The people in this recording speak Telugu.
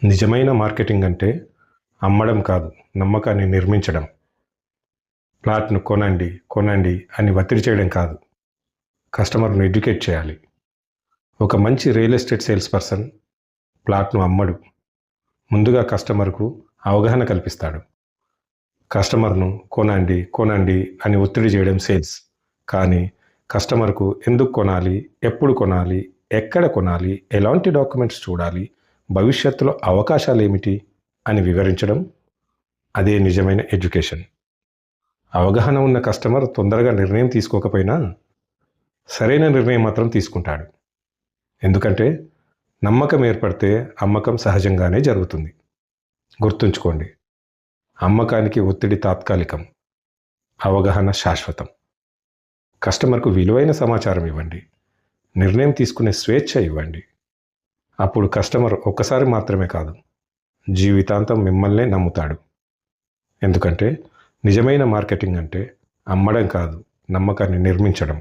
నిజమైన మార్కెటింగ్ అంటే అమ్మడం కాదు, నమ్మకాన్ని నిర్మించడం. ప్లాట్‌ను కొనండి, కొనండి అని ఒత్తిడి చేయడం కాదు. కస్టమర్‌ను ఎడ్యుకేట్ చేయాలి. ఒక మంచి రియల్ ఎస్టేట్ సేల్స్ పర్సన్ ప్లాట్‌ను అమ్మడు. ముందుగా కస్టమర్‌కు అవగాహన కల్పిస్తాడు. కస్టమర్‌ను కొనండి, కొనండి అని ఒత్తిడి చేయడం సేల్స్. కానీ కస్టమర్‌కు ఎందుకు కొనాలి, ఎప్పుడు కొనాలి, ఎక్కడ కొనాలి, ఎలాంటి డాక్యుమెంట్స్ చూడాలి, భవిష్యత్తులో అవకాశాలేమిటి అని వివరించడం అదే నిజమైన ఎడ్యుకేషన్. అవగాహన ఉన్న కస్టమర్ తొందరగా నిర్ణయం తీసుకోకపోయినా సరైన నిర్ణయం మాత్రం తీసుకుంటాడు. ఎందుకంటే నమ్మకం ఏర్పడితే అమ్మకం సహజంగానే జరుగుతుంది. గుర్తుంచుకోండి, అమ్మకానికి ఒత్తిడి తాత్కాలికం, అవగాహన శాశ్వతం. కస్టమర్కు విలువైన సమాచారం ఇవ్వండి, నిర్ణయం తీసుకునే స్వేచ్ఛ ఇవ్వండి. అప్పుడు కస్టమర్ ఒక్కసారి మాత్రమే కాదు, జీవితాంతం మిమ్మల్నే నమ్ముతాడు. ఎందుకంటే నిజమైన మార్కెటింగ్ అంటే అమ్మడం కాదు, నమ్మకాన్ని నిర్మించడం.